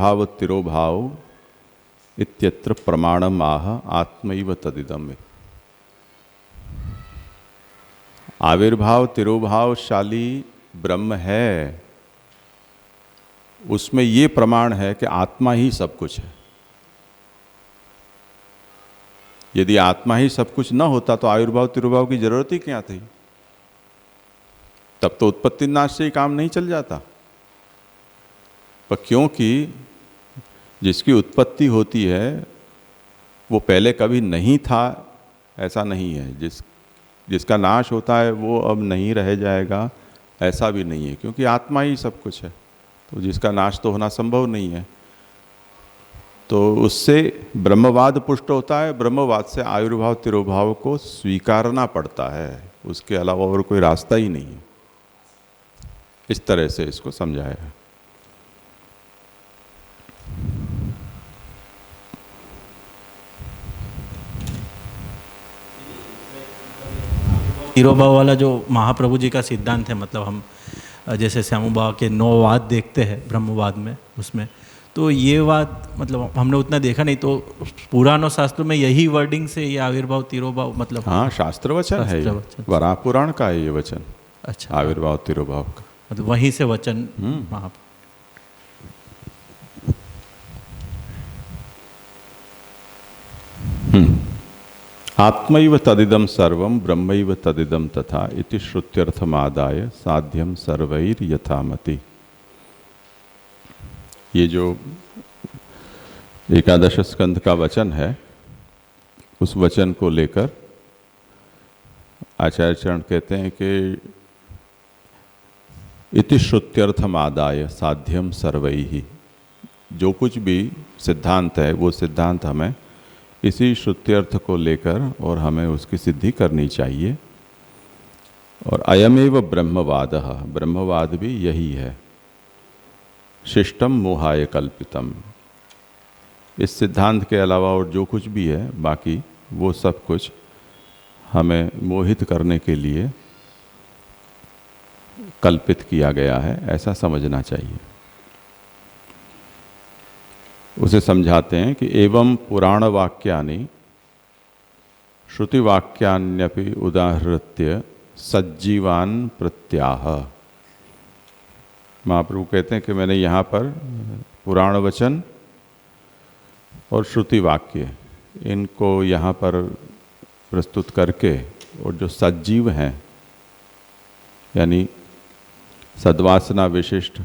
भाव तिरोभाव इत्यत्र प्रमाणम आह आत्मैव तदिदम। आविर्भाव तिरोभावशाली ब्रह्म है, उसमें ये प्रमाण है कि आत्मा ही सब कुछ है। यदि आत्मा ही सब कुछ न होता तो आविर्भाव तिरोभाव की जरूरत ही क्या थी? तब तो उत्पत्ति नाश से ही काम नहीं चल जाता। पर क्योंकि जिसकी उत्पत्ति होती है वो पहले कभी नहीं था ऐसा नहीं है, जिसका नाश होता है वो अब नहीं रह जाएगा ऐसा भी नहीं है, क्योंकि आत्मा ही सब कुछ है। तो जिसका नाश तो होना संभव नहीं है, तो उससे ब्रह्मवाद पुष्ट होता है। ब्रह्मवाद से आविर्भाव तिरोभाव को स्वीकारना पड़ता है, उसके अलावा और कोई रास्ता ही नहीं है। इस तरह से इसको समझाया। तिरोभाव वाला जो महाप्रभु जी का सिद्धांत है, मतलब हम जैसे श्यामू के 9 वाद देखते हैं ब्रह्मवाद में, उसमें तो ये वाद मतलब हमने उतना देखा नहीं, तो पुराणों शास्त्रों में यही वर्डिंग से ये आविर्भाव तिरोभाव मतलब हाँ शास्त्र वचन है, वराह पुराण का है ये वचन। अच्छा, आविर्भाव तिरोभाव का मतलब वहीं से वचन आत्मैव तदिदम सर्वम ब्रह्मैव तदिदम तथा इति श्रुत्यर्थमादाय साध्यम सर्वैर यथामति। ये जो एकादश स्कंध का वचन है, उस वचन को लेकर आचार्य चरण कहते हैं कि इति श्रुत्यर्थमादाय साध्यम सर्वैहि। जो कुछ भी सिद्धांत है वो सिद्धांत हमें इसी श्रुत्यर्थ को लेकर और हमें उसकी सिद्धि करनी चाहिए। और अयमेव ब्रह्मवादः, ब्रह्मवाद भी यही है। शिष्टम मोहाय कल्पितम, इस सिद्धांत के अलावा और जो कुछ भी है बाकी वो सब कुछ हमें मोहित करने के लिए कल्पित किया गया है, ऐसा समझना चाहिए। उसे समझाते हैं कि एवं पुराण वाक्यानि श्रुति वाक्यान्यपि उदाहृत्य सज्जीवान प्रत्याह। महाप्रभु कहते हैं कि मैंने यहाँ पर पुराण वचन और श्रुति वाक्य इनको यहाँ पर प्रस्तुत करके, और जो सज्जीव हैं यानी सद्वासना विशिष्ट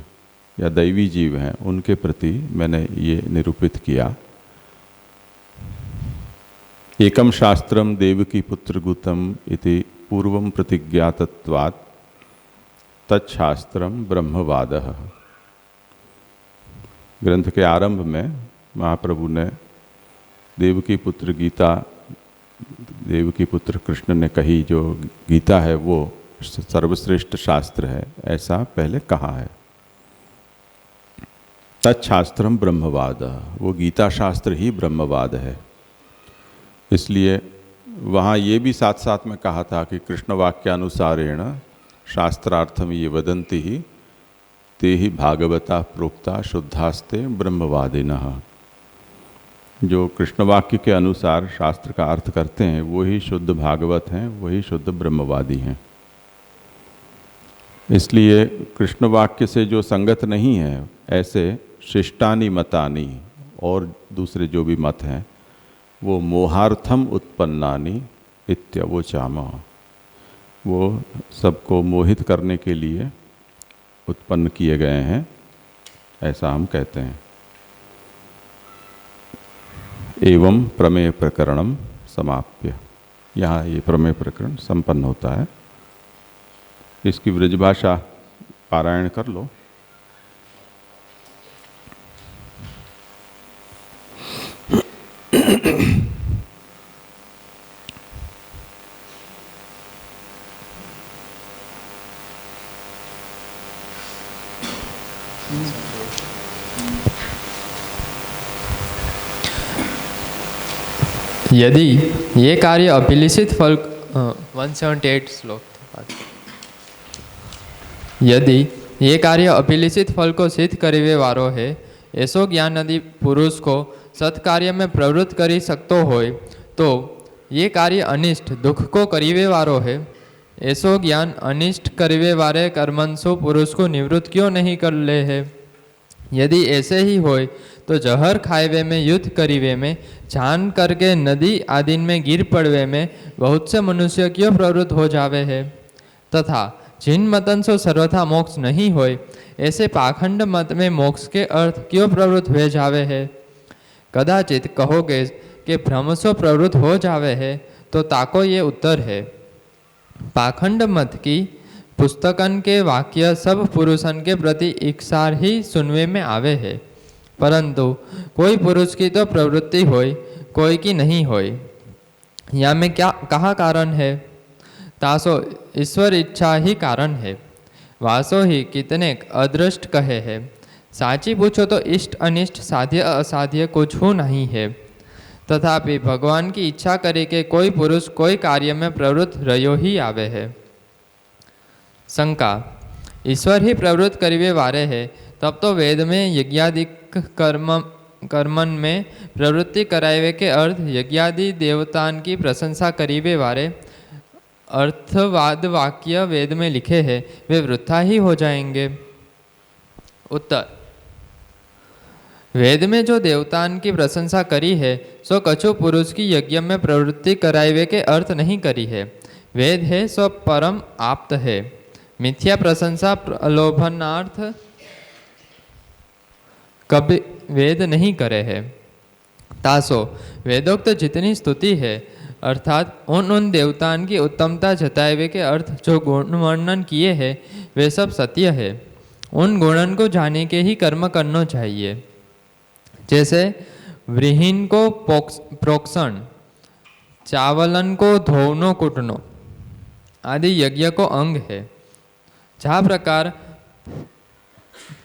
या दैवी जीव हैं उनके प्रति मैंने ये निरूपित किया। एकम शास्त्रम देवकी पुत्र गुतम इति पूर्वम प्रतिज्ञातत्वात् तच्छास्त्रम ब्रह्मवादः। ग्रंथ के आरंभ में महाप्रभु ने देवकी पुत्र गीता, देवकी पुत्र कृष्ण ने कही जो गीता है वो सर्वश्रेष्ठ शास्त्र है, ऐसा पहले कहा है। तच्छास्त्रम ब्रह्मवाद, वो गीता शास्त्र ही ब्रह्मवाद है। इसलिए वहाँ ये भी साथ साथ में कहा था कि कृष्ण वाक्यानुसारेण शास्त्रार्थम ये वदन्ति ही ते ही भागवता प्रोक्ता शुद्धास्ते ब्रह्मवादिनः। जो कृष्ण वाक्य के अनुसार शास्त्र का अर्थ करते हैं वो ही शुद्ध भागवत हैं, वही शुद्ध ब्रह्मवादी हैं। इसलिए कृष्ण वाक्य से जो संगत नहीं है, ऐसे शिष्टानि मतानि और दूसरे जो भी मत हैं वो मोहार्थम उत्पन्नानि इत्यवोचाम, वो सबको मोहित करने के लिए उत्पन्न किए गए हैं, ऐसा हम कहते हैं। एवं प्रमेय प्रकरणम समाप्य, यहाँ ये प्रमेय प्रकरण संपन्न होता है। इसकी ब्रजभाषा पारायण कर लो। यदि ये कार्य अभिलिषित फल 178 श्लोक, यदि ये कार्य अभिलिषित फल को सिद्ध करीवे वारो है, ऐसो ज्ञान यदि पुरुष को सत्कार्य में प्रवृत्त करी सकतो होय तो ये कार्य अनिष्ट दुख को करीवे वारो है। ऐसो ज्ञान अनिष्ट करीवे वारे कर्मंसो पुरुष को निवृत्त क्यों नहीं कर ले है। यदि ऐसे ही होय तो जहर खाएवे में युद्ध करीवे में जान करके नदी आदि में गिर पड़वे में बहुत से मनुष्य क्यों प्रवृत्त हो जावे है। तथा जिन मतन सो सर्वथा मोक्ष नहीं होय ऐसे पाखंड मत में मोक्ष के अर्थ क्यों प्रवृत्त हुए जावे है। कदाचित कहोगे कि भ्रम सो प्रवृत्त हो जावे है तो ताको ये उत्तर है। पाखंड मत की पुस्तकन के वाक्य सब पुरुषन के प्रति इकसार ही सुनवे में आवे है, परंतु कोई पुरुष की तो प्रवृत्ति होय कोई की नहीं होय। या में क्या कहा कारण है। तासो ईश्वर इच्छा ही कारण है। वासो ही कितने अदृष्ट कहे है। साची पूछो तो इष्ट अनिष्ट साध्य असाध्य कुछ हो नहीं है। तथापि भगवान की इच्छा करे कि कोई पुरुष कोई कार्य में प्रवृत्त रहो ही आवे है। शंका। ईश्वर ही प्रवृत्त करीवे वारे है तब तो वेद में यज्ञादिक कर्मन में प्रवृत्ति करावे के अर्थ यज्ञादि देवतान की प्रशंसा करीवे वारे अर्थवाद वाक्य वेद में लिखे हैं वे वृथा ही हो जाएंगे। उत्तर। वेद में जो देवतान की प्रशंसा करी है सो कछु पुरुष की यज्ञ में प्रवृत्ति करावे के अर्थ नहीं करी है। वेद है सो परम आप्त है। मिथ्या प्रशंसा प्रलोभनार्थ कभी वेद नहीं करे है। तासो वेदोक्त जितनी स्तुति है अर्थात उन देवतान की उत्तमता जतावे के अर्थ जो गुण वर्णन किए हैं वे सब सत्य है। उन गुणन को जाने के ही कर्म करना चाहिए। जैसे व्रीहीन को प्रोक्षण, चावलन को धोवनो कुटनो आदि यज्ञ को अंग है। जा प्रकार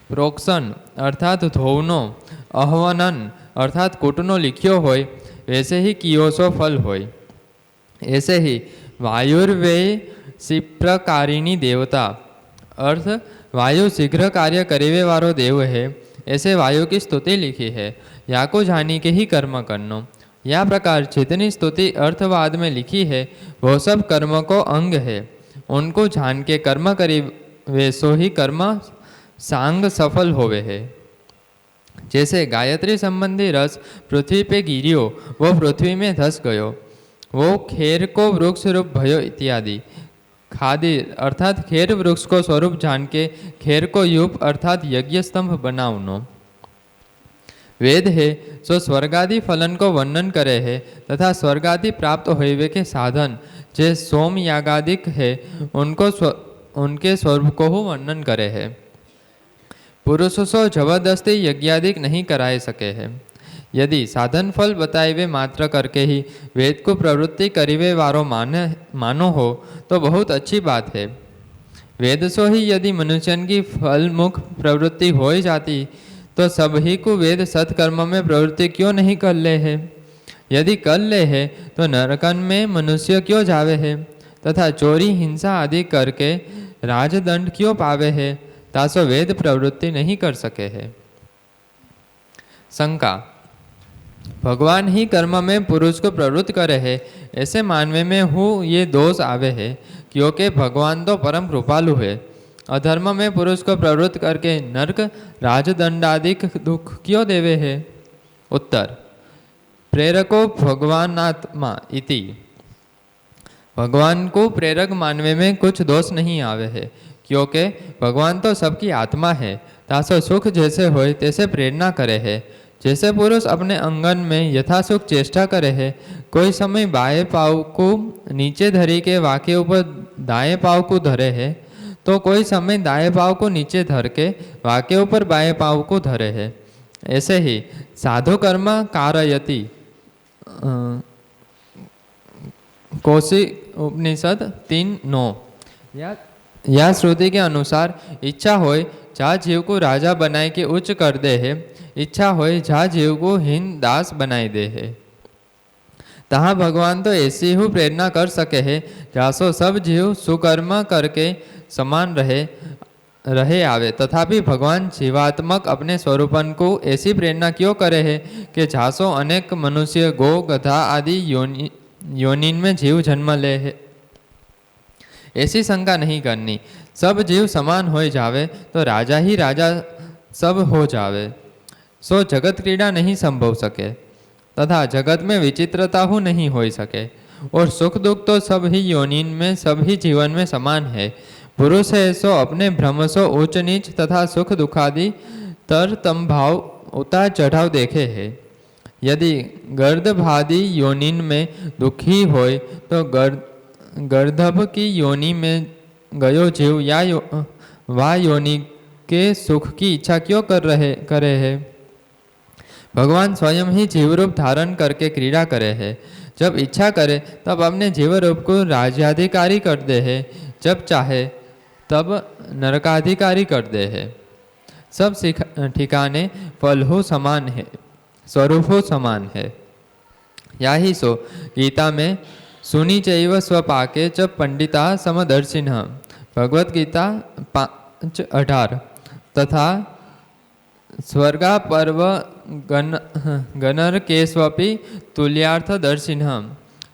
प्रोक्षण अर्थात धोवनो, अहवनन अर्थात कुटनो लिख्यो होय वैसे ही कियो सो फल होय। ऐसे ही वायुर्वे शिप्रकारिणी देवता अर्थ वायु शीघ्र कार्य करेवे वारो देव है। ऐसे वायु की स्तुति लिखी है। या को जानी के ही कर्म करनो। या प्रकार जितनी स्तुति अर्थवाद में लिखी है वो सब कर्म को अंग है। उनको जान के कर्म करी वे सो ही कर्म सांग सफल होवे है। जैसे गायत्री संबंधी रस पृथ्वी पे गिरियो वो पृथ्वी में धस गयो, वो खेर को वृक्ष रूप भयो इत्यादि। खादी अर्थात खेर वृक्ष को स्वरूप जान के खेर को युप अर्थात यज्ञ स्तंभ बनावनो। वेद है सो स्वर्गादि फलन को वर्णन करे है तथा स्वर्गादि प्राप्त होवे के साधन जे सोम यागादिक है उनके स्वरूप को ही वर्णन करे है। पुरुष सो जबरदस्ती यज्ञादिक नहीं कराए सके है। यदि साधन फल बताए मात्र करके ही वेद को प्रवृत्ति करीवे वारो मानो हो तो बहुत अच्छी बात है। वेद सो ही यदि मनुष्यन की फलमुख प्रवृत्ति हो जाती तो सभी को वेद सत्कर्म में प्रवृत्ति क्यों नहीं कर ले है। यदि कर ले है तो नरकन में मनुष्य क्यों जावे है तथा चोरी हिंसा आदि करके राजदंड क्यों पावे है। तासो वेद प्रवृत्ति नहीं कर सके है। शंका। भगवान ही कर्म में पुरुष को प्रवृत्त करे है ऐसे मानवे में हूँ ये दोष आवे है क्योंकि भगवान तो परम कृपालु है। अधर्म में पुरुष को प्रवृत्त करके नरक राजदंडादिक दुख क्यों देवे है। उत्तर। प्रेरको भगवानात्मा इति। भगवान को प्रेरक मानवे में कुछ दोष नहीं आवे है क्योंकि भगवान तो सबकी आत्मा है। तासो सुख जैसे होए तैसे प्रेरणा करे है। जैसे पुरुष अपने अंगन में यथासुख चेष्टा करे है, कोई समय बाएं पाँव को नीचे धरी के वाके ऊपर दाएं पाँव को धरे है तो कोई समय दाएं पाँव को नीचे धर के वाके ऊपर बाएं पाँव को धरे है। ऐसे ही साधु कर्म कारयति कोशी उपनिषद 3:9 या श्रुति के अनुसार इच्छा होय जा जीव को राजा बनाए के उच्च कर दे है, इच्छा होय जा जीव को हीन दास बनाए दे है। तहाँ भगवान तो ऐसी ही प्रेरणा कर सके है जासो सब जीव सुकर्म करके समान रहे रहे आवे, तथापि भगवान जीवात्मक अपने स्वरूपन को ऐसी प्रेरणा क्यों करे है कि झासो अनेक मनुष्य गो गधा आदि योनिन में जीव जन्म ले है। ऐसी शंका नहीं करनी। सब जीव समान हो जावे तो राजा ही राजा सब हो जावे, सो जगत क्रीड़ा नहीं संभव सके, तथा जगत में विचित्रता हो नहीं हो सके। और सुख दुख तो सब ही योनिन में सब ही जीवन में समान है। पुरुष है सो अपने भ्रम सो ऊंच नीच तथा सुख दुखादि तरतम भाव उतार चढ़ाव देखे है। यदि गर्दभादि योनिन में दुखी होय तो गर्दभ की योनि में गयो जीव या वा योनि के सुख की इच्छा क्यों करे है। भगवान स्वयं ही जीव रूप धारण करके क्रीड़ा करे है। जब इच्छा करे तब अपने जीव रूप को राज्याधिकारी कर दे है, जब चाहे तब नरकाधिकारी कर दे है। सब ठिकाने फल हो समान है, स्वरूप हो समान है। या ही सो गीता में सुनी चैव स्वपाके च पंडिता समदर्शिनः, भगवत गीता 5:18 तथा स्वर्गा पर्व गणर केस्वपि तुल्यार्थ दर्शिनः,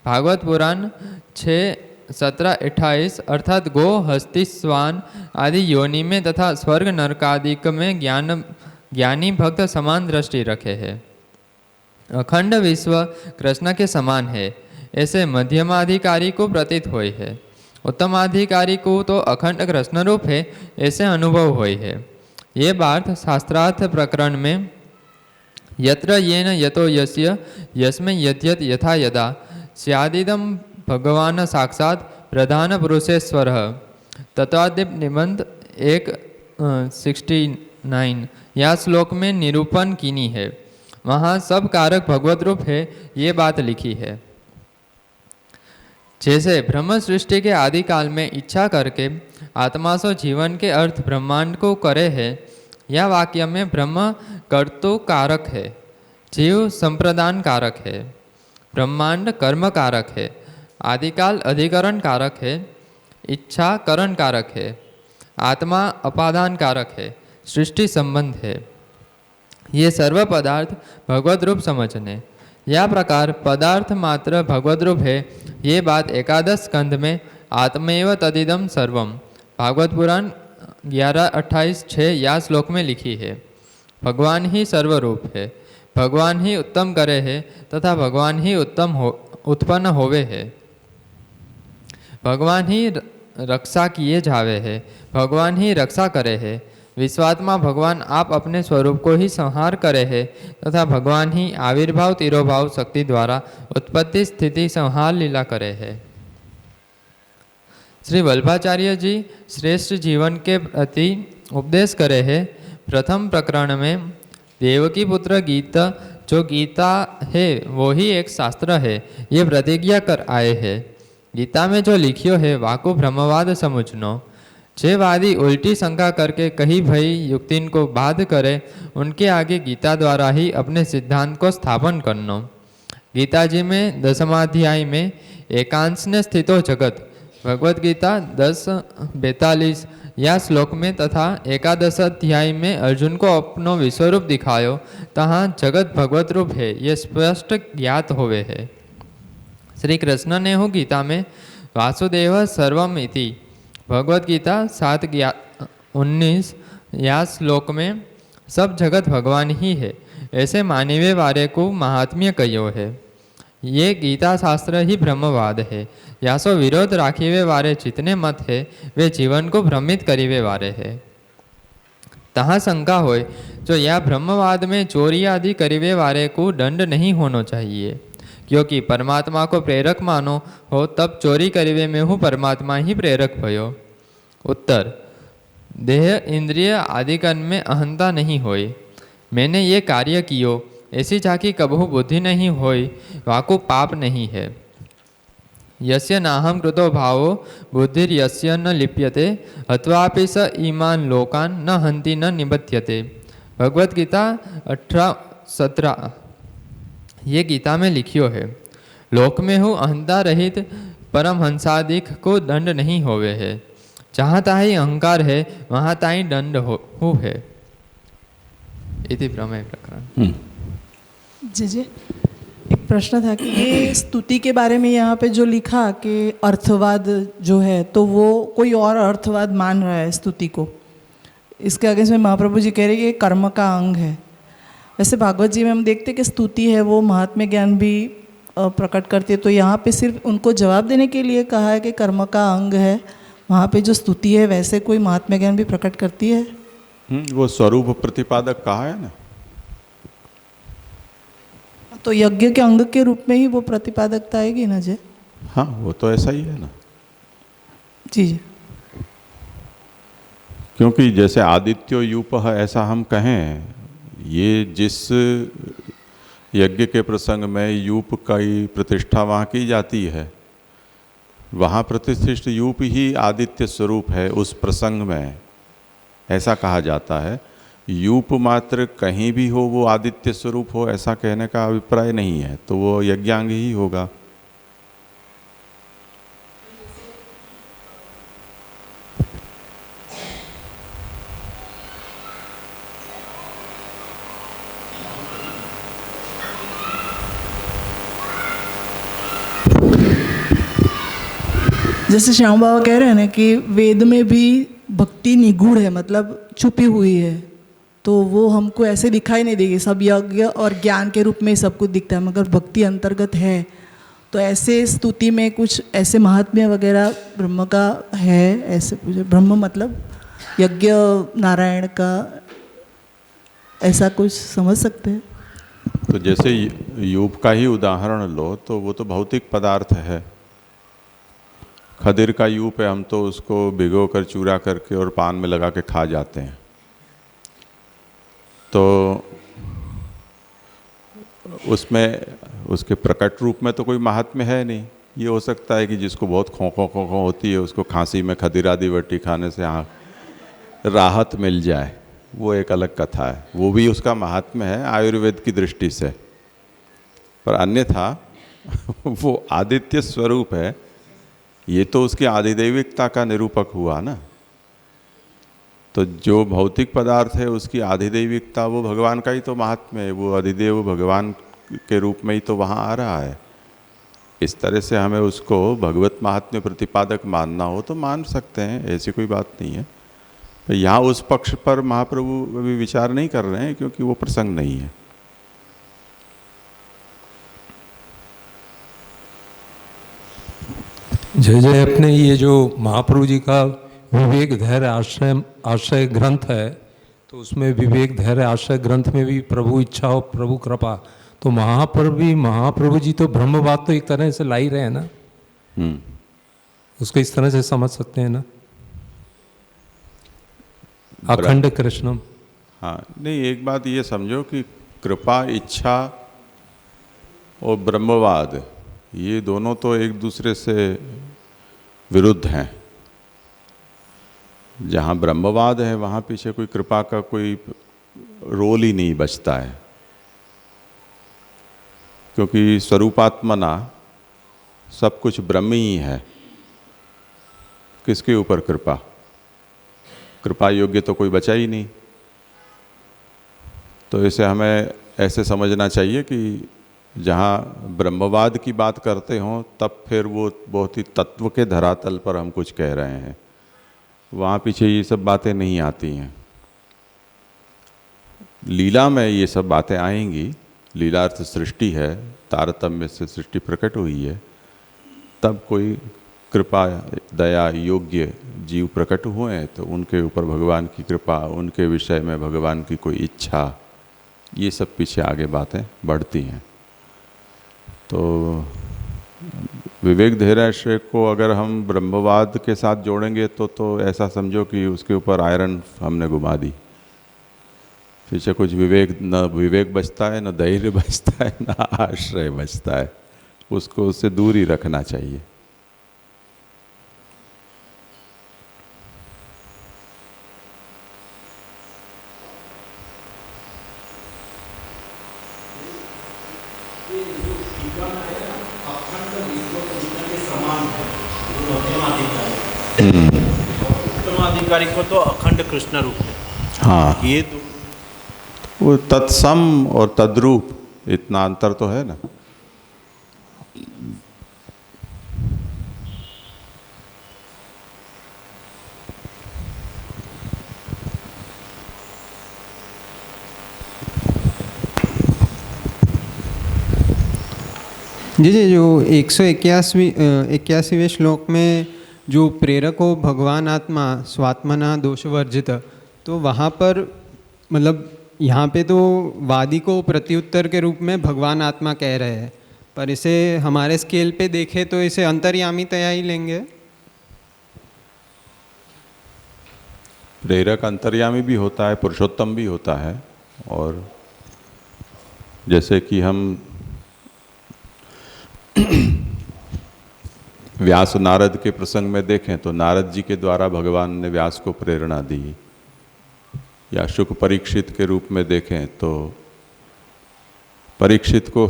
भागवत पुराण 6:17-28 अर्थात गो हस्ती स्वान आदि योनि में तथा स्वर्ग नरकादिक में ज्ञानी भक्त समान दृष्टि रखे है। अखंड विश्व कृष्ण के समान है, ऐसे मध्यमाधिकारी को प्रतीत होय है। उत्तमाधिकारी को तो अखंड कृष्ण रूप है ऐसे अनुभव होय है। ये बात शास्त्रार्थ प्रकरण में यत्र येन यतो यस्य यस्मै यद्यत यथा यदा स्यादिदं भगवान साक्षात प्रधान पुरुषेश्वर तत्वादिप निबंध 1:69 या श्लोक में निरूपण कीनी है। वहाँ सब कारक भगवत रूप है ये बात लिखी है। जैसे ब्रह्म सृष्टि के आदि काल में इच्छा करके आत्मा सो जीवन के अर्थ ब्रह्मांड को करे है, यह वाक्य में ब्रह्म कर्तो कारक है, जीव संप्रदान कारक है, ब्रह्मांड कर्म कारक है, आदिकाल अधिकरण कारक है, इच्छा करण कारक है, आत्मा अपादान कारक है, सृष्टि संबंध है। ये सर्व पदार्थ भगवत रूप समझने। यह प्रकार पदार्थ मात्र भगवत रूप है ये बात एकादश स्कंध में आत्मेव तदिदम सर्वम भागवत पुराण 11:28-6 या श्लोक में लिखी है। भगवान ही सर्वरूप है, भगवान ही उत्तम करे है तथा भगवान ही उत्पन्न होवे है। भगवान ही रक्षा किए जावे है, भगवान ही रक्षा करे है। विश्वात्मा भगवान आप अपने स्वरूप को ही संहार करे है तथा भगवान ही आविर्भाव तिरोभाव शक्ति द्वारा उत्पत्ति स्थिति संहार लीला करे है। श्री वल्लभाचार्य जी श्रेष्ठ जीवन के प्रति उपदेश करे है। प्रथम प्रकरण में देवकी पुत्र गीता, जो गीता है वो ही एक शास्त्र है, ये प्रतिज्ञा कर आए हैं। गीता में जो लिखियो है वाको ब्रह्मवाद समझनो। जे वादी उल्टी शंका करके कहीं भई युक्तिन को बाध करे, उनके आगे गीता द्वारा ही अपने सिद्धांत को स्थापन करनो। गीता जी में 10वाध्याय में एकांश ने स्थितो जगत, भगवत गीता 10:42 या श्लोक में तथा एकादश अध्याय में अर्जुन को अपनो विश्वरूप दिखायो, तहाँ जगत भगवत रूप है ये स्पष्ट ज्ञात होवे है। श्री कृष्ण ने हो गीता में वासुदेव सर्वम इति, भगवत गीता 7:19 या श्लोक में सब जगत भगवान ही है ऐसे मानवे वारे को महात्म्य कहो है। ये गीता शास्त्र ही ब्रह्मवाद है, या सो विरोध राखीवे वारे जितने मत है वे जीवन को भ्रमित करीवे वारे है। तहाँ शंका होय जो यह ब्रह्मवाद में चोरी आदि करीवे वारे को दंड नहीं होना चाहिए, क्योंकि परमात्मा को प्रेरक मानो हो तब चोरी करीवे में हूँ परमात्मा ही प्रेरक भयो। उत्तर, देह इंद्रिय आदि कर्म में अहंता नहीं होई। मैंने ये कार्य कियो ऐसी झाकी कबहू बुद्धि नहीं होई, वाको पाप नहीं है। यस्य नाहम कृतो भावो बुद्धिर यस्य न लिप्यते अथवापि स ईमान लोकान न हंति न निबध्यते, भगवत गीता 18:17। ये गीता में लिखियो है। लोक में हूँ अहंता रहित परमहंसादिक को दंड नहीं होवे है। जहाँ ताही अहंकार है वहाँ ताही दंड हो है। इति प्रमेय प्रकरण। जी जी, एक प्रश्न था कि ये स्तुति के बारे में यहाँ पे जो लिखा कि अर्थवाद जो है, तो वो कोई और अर्थवाद मान रहा है स्तुति को। इसके आगे में महाप्रभु जी कह रहे हैं कि ये कर्म का अंग है। वैसे भागवत जी में हम देखते हैं कि स्तुति है वो महात्म्य ज्ञान भी प्रकट करती है, तो यहाँ पे सिर्फ उनको जवाब देने के लिए कहा है कि कर्म का अंग है। वहाँ पे जो स्तुति है वैसे कोई महात्म्य ज्ञान भी प्रकट करती है। वो स्वरूप प्रतिपादक कहा है ना, तो यज्ञ के अंग के रूप में ही वो प्रतिपादकता आएगी ना जी। हाँ वो तो ऐसा ही है ना। जी जी, क्योंकि जैसे आदित्यो यूपः ऐसा हम कहें, ये जिस यज्ञ के प्रसंग में यूप की प्रतिष्ठा वहाँ की जाती है, वहाँ प्रतिष्ठित यूप ही आदित्य स्वरूप है उस प्रसंग में, ऐसा कहा जाता है। यूप मात्र कहीं भी हो वो आदित्य स्वरूप हो ऐसा कहने का अभिप्राय नहीं है, तो वो यज्ञांग ही होगा। जैसे श्याम बाबा कह रहे हैं ना कि वेद में भी भक्ति निगूढ़ है, मतलब छुपी हुई है, तो वो हमको ऐसे दिखाई नहीं देगी। सब यज्ञ और ज्ञान के रूप में सब कुछ दिखता है, मगर भक्ति अंतर्गत है। तो ऐसे स्तुति में कुछ ऐसे महात्म्य वगैरह ब्रह्म का है, ऐसे ब्रह्म मतलब यज्ञ नारायण का, ऐसा कुछ समझ सकते हैं। तो जैसे यूप का ही उदाहरण लो तो वो तो भौतिक पदार्थ है। खदिर का यूप है, हम तो उसको भिगो कर चूरा करके और पान में लगा के खा जाते हैं। तो उसमें उसके प्रकट रूप में तो कोई महात्म्य है नहीं। ये हो सकता है कि जिसको बहुत खों होती है उसको खांसी में खदिर आदि वटी खाने से राहत मिल जाए, वो एक अलग कथा है, वो भी उसका महात्म्य है आयुर्वेद की दृष्टि से। पर अन्यथा वो आदित्य स्वरूप है, ये तो उसकी आधिदैविकता का निरूपक हुआ ना। तो जो भौतिक पदार्थ है उसकी आधिदैविकता वो भगवान का ही तो महात्म्य है, वो अधिदेव भगवान के रूप में ही तो वहाँ आ रहा है। इस तरह से हमें उसको भगवत महात्म्य प्रतिपादक मानना हो तो मान सकते हैं, ऐसी कोई बात नहीं है। तो यहाँ उस पक्ष पर महाप्रभु अभी विचार नहीं कर रहे हैं क्योंकि वो प्रसंग नहीं है। जय जय, अपने ये जो महाप्रभु जी का विवेक धैर्य आश्रय ग्रंथ है, तो उसमें विवेक धैर्य आश्रय ग्रंथ में भी प्रभु इच्छा और प्रभु कृपा, तो वहाँ पर भी महाप्रभु जी तो ब्रह्मवाद तो एक तरह से ला ही रहे हैं ना। उसको इस तरह से समझ सकते हैं ना, अखंड कृष्णम। हाँ नहीं, एक बात ये समझो कि कृपा इच्छा और ब्रह्मवाद ये दोनों तो एक दूसरे से विरुद्ध हैं। जहाँ ब्रह्मवाद है वहाँ पीछे कोई कृपा का कोई रोल ही नहीं बचता है, क्योंकि स्वरूपात्मना सब कुछ ब्रह्म ही है। किसके ऊपर कृपा? कृपा योग्य तो कोई बचा ही नहीं। तो इसे हमें ऐसे समझना चाहिए कि जहाँ ब्रह्मवाद की बात करते हों तब फिर वो बहुत ही तत्व के धरातल पर हम कुछ कह रहे हैं, वहाँ पीछे ये सब बातें नहीं आती हैं। लीला में ये सब बातें आएंगी, लीलार्थ सृष्टि है, तारतम्य से सृष्टि प्रकट हुई है, तब कोई कृपा दया योग्य जीव प्रकट हुए हैं तो उनके ऊपर भगवान की कृपा, उनके विषय में भगवान की कोई इच्छा, ये सब पीछे आगे बातें बढ़ती हैं। तो विवेक धैर्याश्रय को अगर हम ब्रह्मवाद के साथ जोड़ेंगे तो ऐसा समझो कि उसके ऊपर आयरन हमने घुमा दी। पीछे कुछ विवेक, न विवेक बचता है, न धैर्य बचता है, न आश्रय बचता है। उसको उससे दूर ही रखना चाहिए। अधिकारी को तो अखंड कृष्ण रूप है। हाँ, ये तो वो तत्सम और तद्रूप इतना अंतर तो है ना। जी जी, जो 181वें श्लोक में जो प्रेरक हो भगवान आत्मा स्वात्मना दोषवर्जित, तो वहाँ पर मतलब यहाँ पे तो वादी को प्रत्युत्तर के रूप में भगवान आत्मा कह रहे हैं, पर इसे हमारे स्केल पे देखें तो इसे अंतर्यामी तया ही लेंगे। प्रेरक अंतर्यामी भी होता है, पुरुषोत्तम भी होता है। और जैसे कि हम व्यास नारद के प्रसंग में देखें तो नारद जी के द्वारा भगवान ने व्यास को प्रेरणा दी, या शुक परीक्षित के रूप में देखें तो परीक्षित को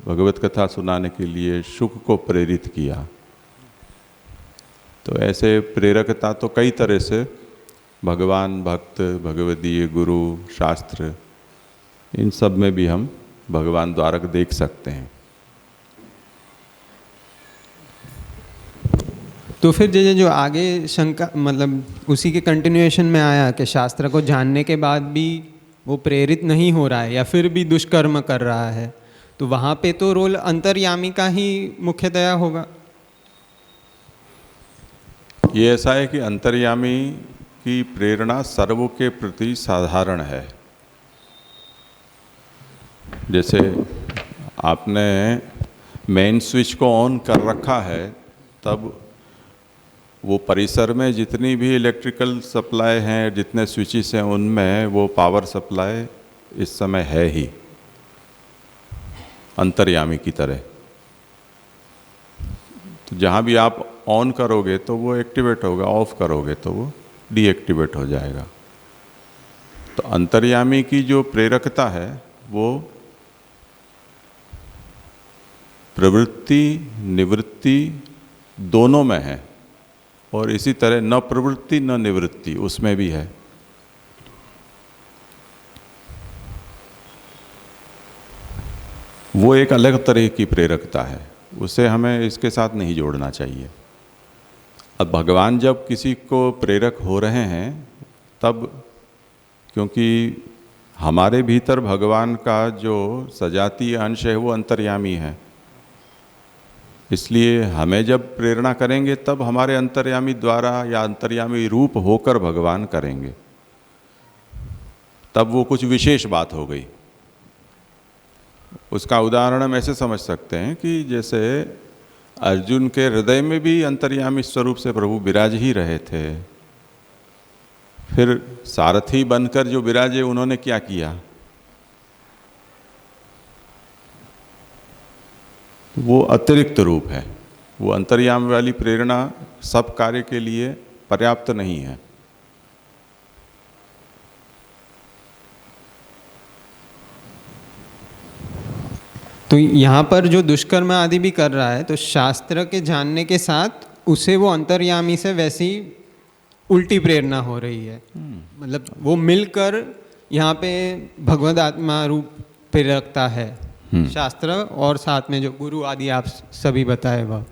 भगवत कथा सुनाने के लिए शुक को प्रेरित किया। तो ऐसे प्रेरकता तो कई तरह से भगवान, भक्त, भगवदीय, गुरु, शास्त्र, इन सब में भी हम भगवान द्वारक देख सकते हैं। तो फिर जैसे जो आगे शंका मतलब उसी के कंटिन्यूएशन में आया कि शास्त्र को जानने के बाद भी वो प्रेरित नहीं हो रहा है या फिर भी दुष्कर्म कर रहा है, तो वहाँ पे तो रोल अंतर्यामी का ही मुख्यतया होगा। ये ऐसा है कि अंतर्यामी की प्रेरणा सर्व के प्रति साधारण है। जैसे आपने मेन स्विच को ऑन कर रखा है, तब वो परिसर में जितनी भी इलेक्ट्रिकल सप्लाई हैं, जितने स्विचेस हैं, उनमें वो पावर सप्लाई इस समय है ही अंतर्यामी की तरह। तो जहाँ भी आप ऑन करोगे तो वो एक्टिवेट होगा, ऑफ करोगे तो वो डीएक्टिवेट हो जाएगा। तो अंतर्यामी की जो प्रेरकता है वो प्रवृत्ति निवृत्ति दोनों में है, और इसी तरह न प्रवृत्ति न निवृत्ति उसमें भी है। वो एक अलग तरह की प्रेरकता है, उसे हमें इसके साथ नहीं जोड़ना चाहिए। अब भगवान जब किसी को प्रेरक हो रहे हैं तब, क्योंकि हमारे भीतर भगवान का जो सजातीय अंश है वो अंतर्यामी है, इसलिए हमें जब प्रेरणा करेंगे तब हमारे अंतर्यामी द्वारा या अंतर्यामी रूप होकर भगवान करेंगे, तब वो कुछ विशेष बात हो गई। उसका उदाहरण हम ऐसे समझ सकते हैं कि जैसे अर्जुन के हृदय में भी अंतर्यामी स्वरूप से प्रभु विराज ही रहे थे, फिर सारथी बनकर जो विराजे उन्होंने क्या किया, वो अतिरिक्त रूप है। वो अंतर्यामी वाली प्रेरणा सब कार्य के लिए पर्याप्त नहीं है। तो यहाँ पर जो दुष्कर्म आदि भी कर रहा है, तो शास्त्र के जानने के साथ उसे वो अंतर्यामी से वैसी उल्टी प्रेरणा हो रही है। मतलब वो मिलकर यहाँ पे भगवद आत्मा रूप प्रेरकता है, शास्त्र और साथ में जो गुरु आदि आप सभी बताए वह।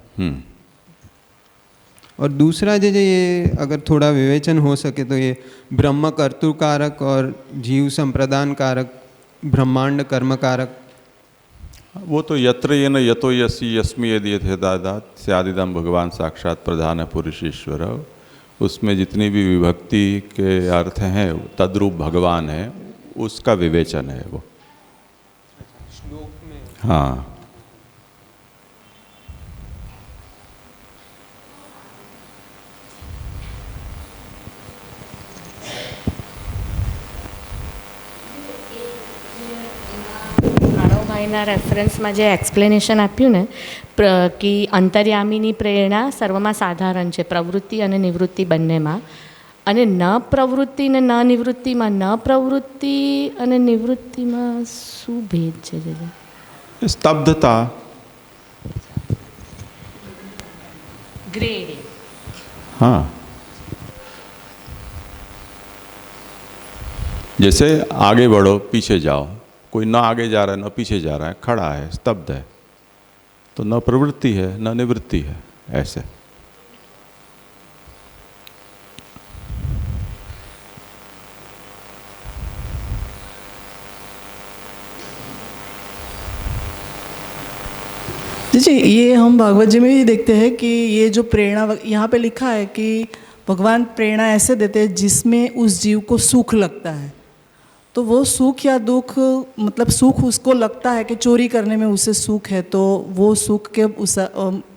और दूसरा जो ये अगर थोड़ा विवेचन हो सके तो ये ब्रह्म कर्तृकारक और जीव संप्रदान कारक, ब्रह्मांड कर्म कारक, वो तो यत्र येन यतो यसी यस्मि यदि यथेदादात स्यादिदम भगवान साक्षात प्रधान पुरुष ईश्वर, उसमें जितनी भी विभक्ति के अर्थ हैं तद्रूप भगवान है, उसका विवेचन है वो। हाँ, ભાઈના રેફરન્સમાં જે એક્સપ્લેનેશન આપ્યું ને કે અંતર્યામીની પ્રેરણા સર્વમાં સાધારણ છે, પ્રવૃત્તિ અને નિવૃત્તિ બંનેમાં, અને ન પ્રવૃત્તિ ને ન નિવૃત્તિમાં, ન પ્રવૃત્તિ અને નિવૃત્તિમાં શું ભેદ છે? स्तब्धता, ग्रेडिंग। हाँ, जैसे आगे बढ़ो पीछे जाओ, कोई ना आगे जा रहा है ना पीछे जा रहा है, खड़ा है, स्तब्ध है, तो न प्रवृत्ति है न निवृत्ति है। ऐसे जी, ये हम भागवत जी में भी देखते हैं कि ये जो प्रेरणा यहाँ पे लिखा है कि भगवान प्रेरणा ऐसे देते हैं जिसमें उस जीव को सुख लगता है। तो वो सुख या दुख, मतलब सुख उसको लगता है कि चोरी करने में उसे सुख है, तो वो सुख के उस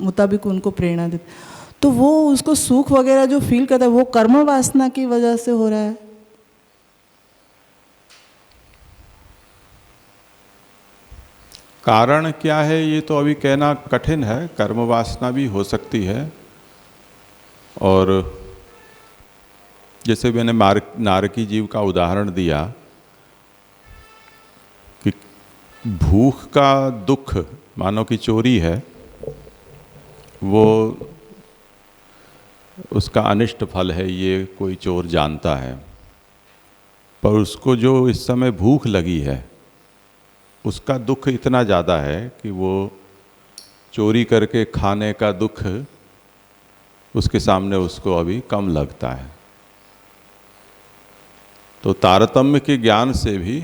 मुताबिक उनको प्रेरणा देते। तो वो उसको सुख वगैरह जो फील करता है वो कर्म वासना की वजह से हो रहा है। कारण क्या है ये तो अभी कहना कठिन है। कर्म वासना भी हो सकती है, और जैसे मैंने नारकी जीव का उदाहरण दिया कि भूख का दुख मानो कि चोरी है, वो उसका अनिष्ट फल है, ये कोई चोर जानता है। पर उसको जो इस समय भूख लगी है उसका दुख इतना ज़्यादा है कि वो चोरी करके खाने का दुख उसके सामने उसको अभी कम लगता है। तो तारतम्य के ज्ञान से भी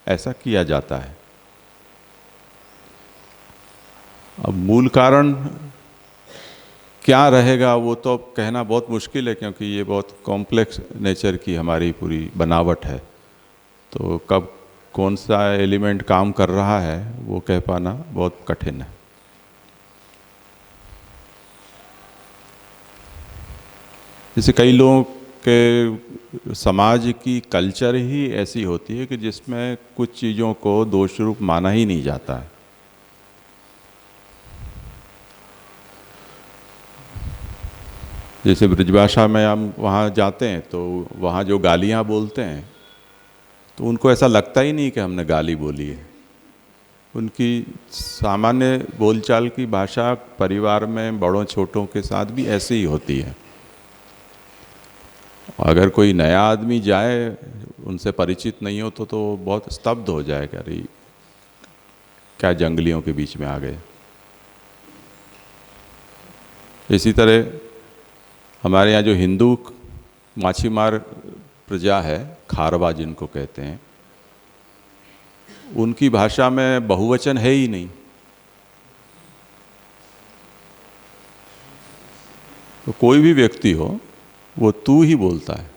ऐसा किया जाता है। अब मूल कारण क्या रहेगा वो तो अब कहना बहुत मुश्किल है, क्योंकि ये बहुत कॉम्प्लेक्स नेचर की हमारी पूरी बनावट है। तो कब कौन सा एलिमेंट काम कर रहा है वो कह पाना बहुत कठिन है। जैसे कई लोगों के समाज की कल्चर ही ऐसी होती है कि जिसमें कुछ चीज़ों को दोष रूप माना ही नहीं जाता है। जैसे ब्रजभाषा में हम वहाँ जाते हैं तो वहाँ जो गालियाँ बोलते हैं तो उनको ऐसा लगता ही नहीं कि हमने गाली बोली है। उनकी सामान्य बोलचाल की भाषा परिवार में बड़ों छोटों के साथ भी ऐसी ही होती है। अगर कोई नया आदमी जाए, उनसे परिचित नहीं हो तो बहुत स्तब्ध हो जाएगा, अरे क्या जंगलियों के बीच में आ गए। इसी तरह हमारे यहाँ जो हिंदू माछीमार प्रजा है, खारवा जिनको कहते हैं, उनकी भाषा में बहुवचन है ही नहीं। तो कोई भी व्यक्ति हो वो तू ही बोलता है।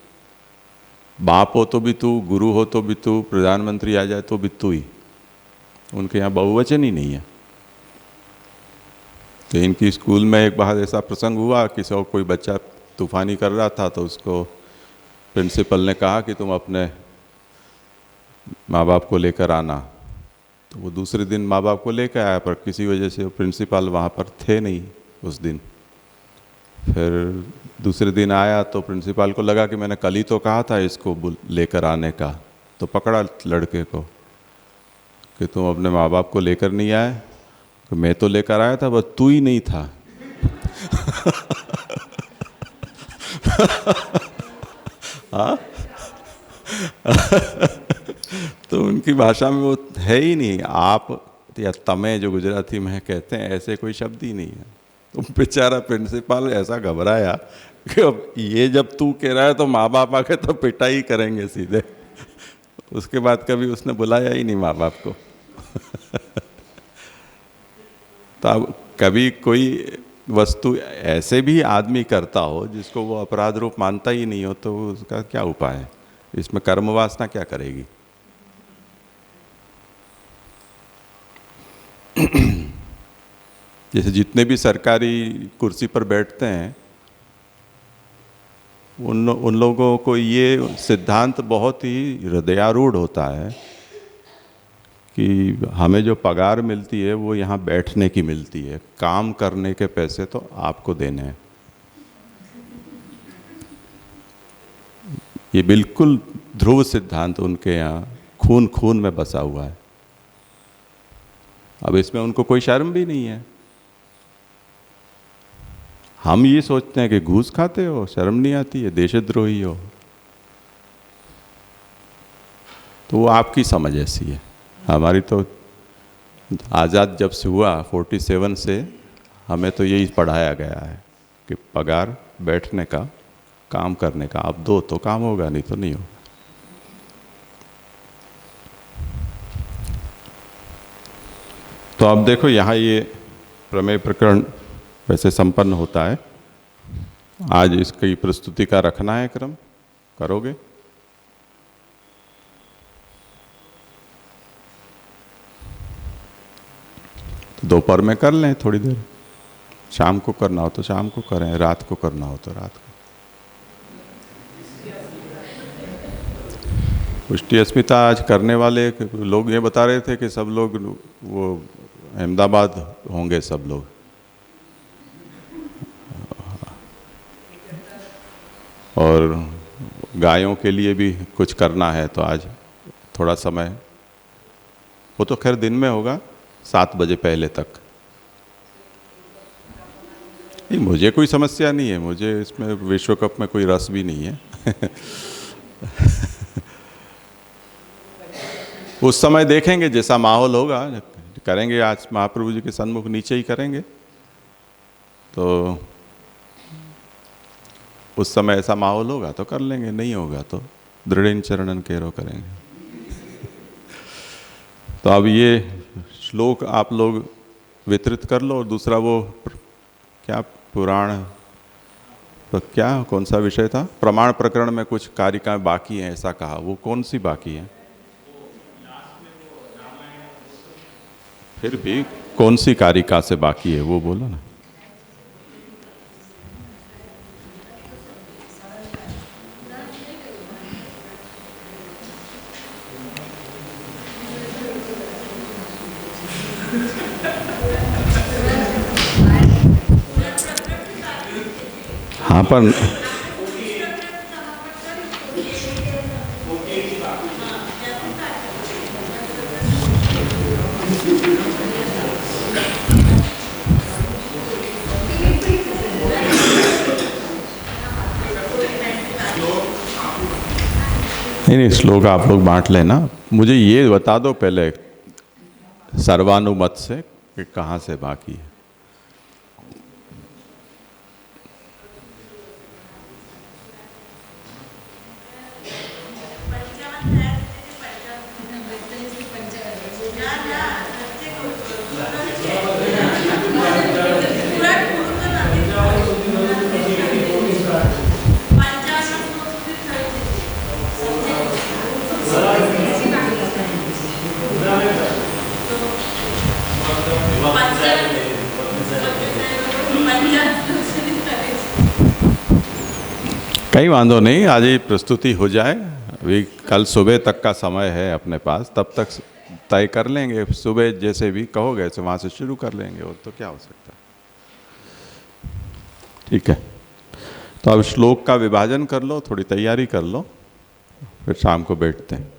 बाप हो तो भी तू, गुरु हो तो भी तू, प्रधानमंत्री आ जाए तो भी तू ही। उनके यहाँ बहुवचन ही नहीं है। तो इनकी स्कूल में एक बार ऐसा प्रसंग हुआ कि कोई बच्चा तूफानी कर रहा था, तो उसको प्रिंसिपल ने कहा कि तुम अपने माँ बाप को लेकर आना। तो वो दूसरे दिन माँ बाप को लेकर आया, पर किसी वजह से वो प्रिंसिपल वहाँ पर थे नहीं उस दिन। फिर दूसरे दिन आया तो प्रिंसिपल को लगा कि मैंने कल ही तो कहा था इसको लेकर आने का। तो पकड़ा लड़के को कि तुम अपने माँ बाप को लेकर नहीं आए। तो मैं तो लेकर आया था, बस तू ही नहीं था। हाँ तो उनकी भाषा में वो है ही नहीं। आप या तमे जो गुजराती में कहते हैं, ऐसे कोई शब्द ही नहीं है। तो बेचारा प्रिंसिपल ऐसा घबराया कि अब ये जब तू कह रहा है तो माँ बाप आके तो पिटाई करेंगे सीधे। उसके बाद कभी उसने बुलाया ही नहीं माँ बाप को। तो अब कभी कोई वस्तु ऐसे भी आदमी करता हो जिसको वो अपराध रूप मानता ही नहीं हो, तो उसका क्या उपाय है? इसमें कर्म वासना क्या करेगी? जैसे जितने भी सरकारी कुर्सी पर बैठते हैं उन लोगों को ये सिद्धांत बहुत ही हृदयारूढ़ होता है कि हमें जो पगार मिलती है वो यहाँ बैठने की मिलती है, काम करने के पैसे तो आपको देने हैं। ये बिल्कुल ध्रुव सिद्धांत उनके यहाँ खून खून में बसा हुआ है। अब इसमें उनको कोई शर्म भी नहीं है। हम ये सोचते हैं कि घूस खाते हो, शर्म नहीं आती है, देशद्रोही हो। तो वो आपकी समझ ऐसी है। हमारी तो आज़ाद जब से हुआ 47 से हमें तो यही पढ़ाया गया है कि पगार बैठने का, काम करने का, आप दो तो काम होगा, नहीं तो नहीं होगा। तो अब देखो यहाँ ये प्रमेय प्रकरण वैसे संपन्न होता है। आज इसकी प्रस्तुति का रखना है क्रम, करोगे? तो दोपहर में कर लें थोड़ी देर, शाम को करना हो तो शाम को करें, रात को करना हो तो रात को। पुष्टि अस्मिता आज करने वाले लोग ये बता रहे थे कि सब लोग वो अहमदाबाद होंगे सब लोग। और गायों के लिए भी कुछ करना है, तो आज थोड़ा समय, वो तो खैर दिन में होगा 7 बजे पहले तक। नहीं, मुझे कोई समस्या नहीं है, मुझे इसमें विश्व कप में कोई रस भी नहीं है। उस समय देखेंगे जैसा माहौल होगा करेंगे। आज महाप्रभु जी के सन्मुख नीचे ही करेंगे, तो उस समय ऐसा माहौल होगा तो कर लेंगे, नहीं होगा तो दृढ़ चरणन केरो करेंगे। तो अब ये श्लोक आप लोग वितरित कर लो। और दूसरा वो क्या पुराण, तो क्या कौन सा विषय था? प्रमाण प्रकरण में कुछ कारिकाएं बाकी हैं ऐसा कहा, वो कौन सी बाकी हैं? फिर भी कौन सी कारिका से बाकी है वो बोलो ना। हाँ पर नहीं, श्लोक आप लोग बांट लेना। मुझे ये बता दो पहले सर्वानुमत से कि कहाँ से बाकी है। कहीं वांधो नहीं, आज ही प्रस्तुति हो जाए। अभी कल सुबह तक का समय है अपने पास, तब तक तय कर लेंगे। सुबह जैसे भी कहोगे तो वहाँ से शुरू कर लेंगे, और तो क्या हो सकता है। ठीक है, तो अब श्लोक का विभाजन कर लो, थोड़ी तैयारी कर लो, फिर शाम को बैठते हैं।